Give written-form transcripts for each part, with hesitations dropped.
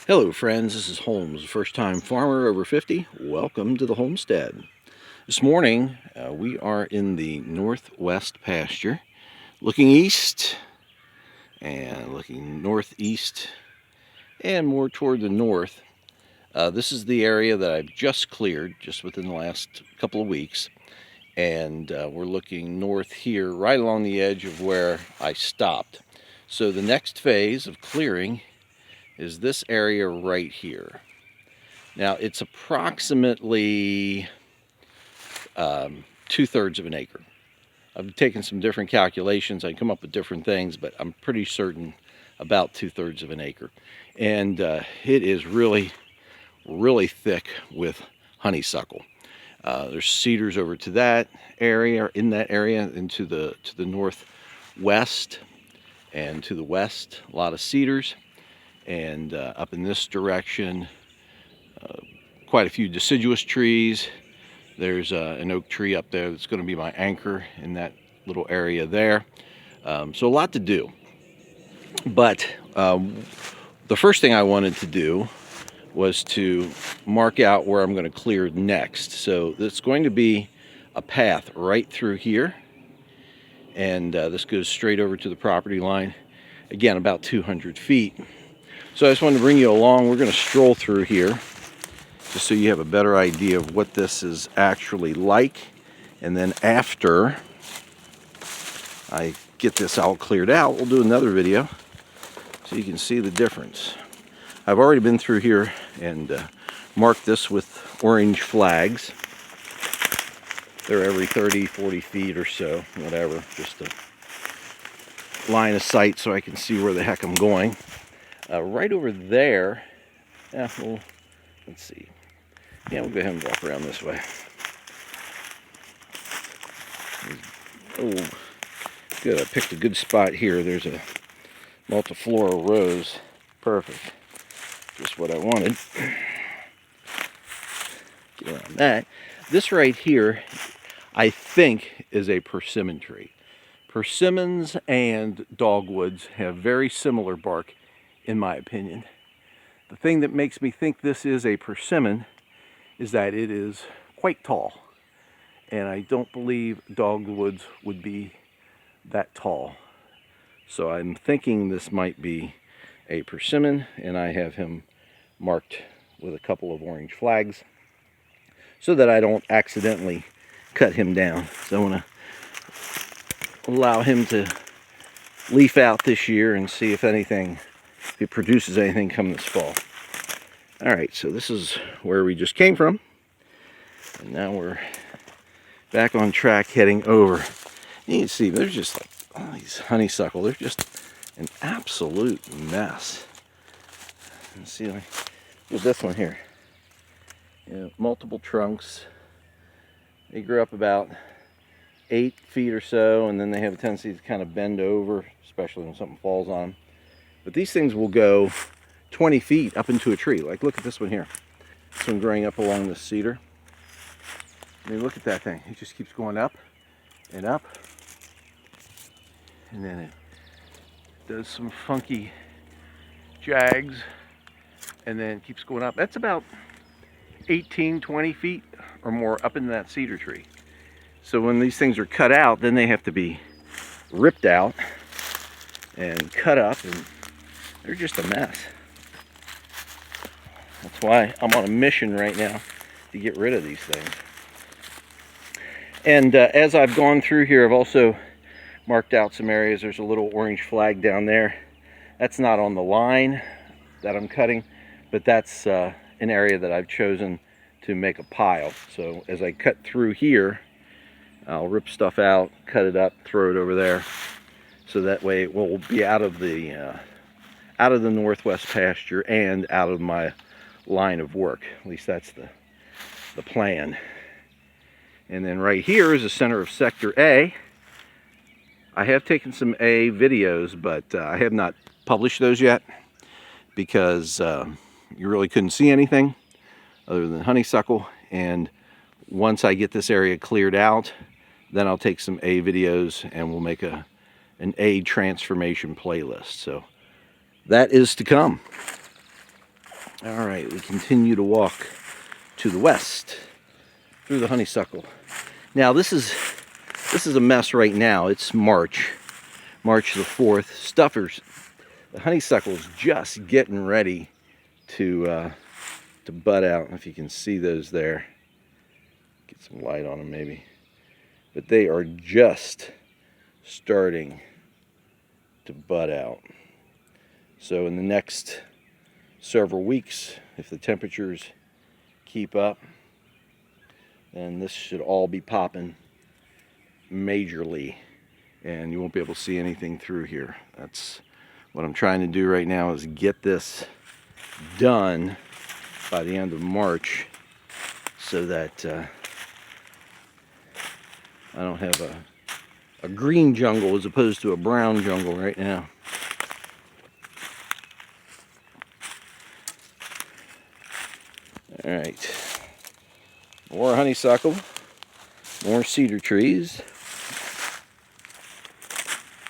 Hello friends, this is Holmes, first time farmer over 50. Welcome to the homestead. This morning we are in the northwest pasture, looking east and looking northeast and more toward the north. This is the area that I've just cleared just within the last couple of weeks, and we're looking north here right along the edge of where I stopped. So the next phase of clearing is this area right here. Now it's approximately 2/3 of an acre. I've taken some different calculations. I come up with different things, but I'm pretty certain about 2/3 of an acre. And it is really, really thick with honeysuckle. There's cedars over to that area, in that area, and to the northwest and to the west, a lot of cedars. And up in this direction, quite a few deciduous trees. There's an oak tree up there that's going to be my anchor in that little area there. So a lot to do. But the first thing I wanted to do was to mark out where I'm going to clear next. So it's going to be a path right through here. And this goes straight over to the property line. Again, about 200 feet. So I just wanted to bring you along. We're going to stroll through here just so you have a better idea of what this is actually like. And then after I get this all cleared out, we'll do another video so you can see the difference. I've already been through here and marked this with orange flags. They're every 30, 40 feet or so, whatever, just a line of sight so I can see where the heck I'm going. Right over there, well, let's see. Yeah, we'll go ahead and walk around this way. Oh, good. I picked a good spot here. There's a multiflora rose. Perfect. Just what I wanted. Get around that. This right here, I think, is a persimmon tree. Persimmons and dogwoods have very similar bark, in my opinion. The thing that makes me think this is a persimmon is that it is quite tall. And I don't believe dogwoods would be that tall. So I'm thinking this might be a persimmon, and I have him marked with a couple of orange flags so that I don't accidentally cut him down. So I want to allow him to leaf out this year and see if it produces anything come this fall. All right, so this is where we just came from, and now we're back on track heading over. You can see there's just like all these honeysuckle. They're just an absolute mess. Let's see, look at this one here. Multiple trunks. They grew up about 8 feet or so, and then they have a tendency to kind of bend over, especially when something falls on them. But these things will go 20 feet up into a tree. Like, look at this one here. This one growing up along the cedar. I mean, look at that thing. It just keeps going up and up. And then it does some funky jags and then keeps going up. That's about 18, 20 feet or more up into that cedar tree. So when these things are cut out, then they have to be ripped out and cut up, and they're just a mess. That's why I'm on a mission right now to get rid of these things. And as I've gone through here, I've also marked out some areas. There's a little orange flag down there. That's not on the line that I'm cutting, but that's an area that I've chosen to make a pile. So as I cut through here, I'll rip stuff out, cut it up, throw it over there, so that way it will be out of the northwest pasture and out of my line of work. At least that's the plan. And then right here is the center of Sector A. I have taken some A videos, but I have not published those yet because you really couldn't see anything other than honeysuckle. And once I get this area cleared out, then I'll take some A videos and we'll make an A transformation playlist. So that is to come. All right, we continue to walk to the west through the honeysuckle. Now this is a mess right now. It's March the 4th. Stuffers, the honeysuckle's just getting ready to bud out. I don't know if you can see those there. Get some light on them maybe. But they are just starting to bud out. So in the next several weeks, if the temperatures keep up, then this should all be popping majorly, and you won't be able to see anything through here. That's what I'm trying to do right now, is get this done by the end of March so that I don't have a green jungle as opposed to a brown jungle right now. All right, more honeysuckle, more cedar trees.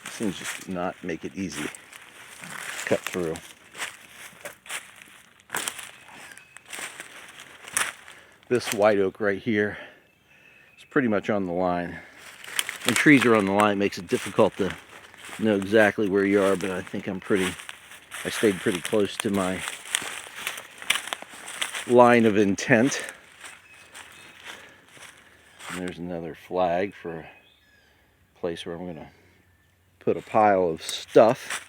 This thing's just not make it easy to cut through. This white oak right here is pretty much on the line. When trees are on the line, it makes it difficult to know exactly where you are, but I think I stayed pretty close to my line of intent. And there's another flag for a place where I'm going to put a pile of stuff.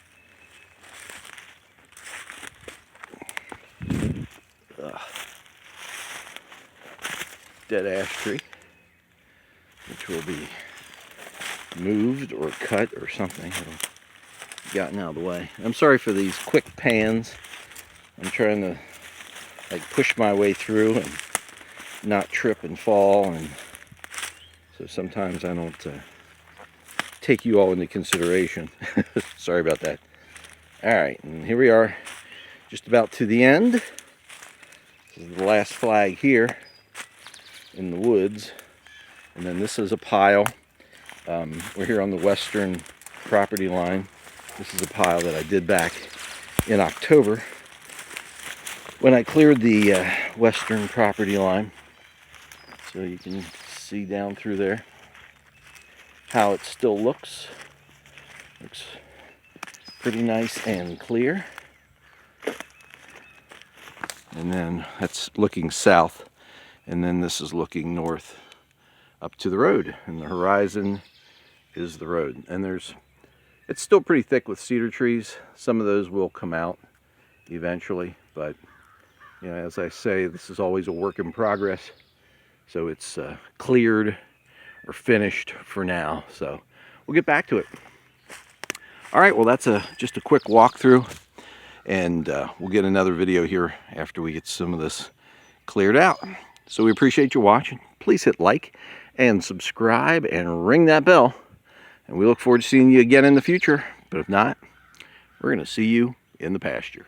Dead ash tree, which will be moved or cut or something. It'll be gotten out of the way. I'm sorry for these quick pans. I'm trying to push my way through and not trip and fall, and so sometimes I don't take you all into consideration. Sorry about that. All right, and here we are, just about to the end. This is the last flag here in the woods, and then this is a pile. We're here on the western property line. This is a pile that I did back in October when I cleared the western property line. So you can see down through there how it still looks. Looks pretty nice and clear. And then that's looking south, and then this is looking north up to the road, and the horizon is the road. And it's still pretty thick with cedar trees. Some of those will come out eventually, but you know, as I say, this is always a work in progress. So it's cleared or finished for now. So we'll get back to it. All right, well, that's just a quick walkthrough, and we'll get another video here after we get some of this cleared out. So we appreciate you watching. Please hit like and subscribe and ring that bell. And we look forward to seeing you again in the future. But if not, we're going to see you in the pasture.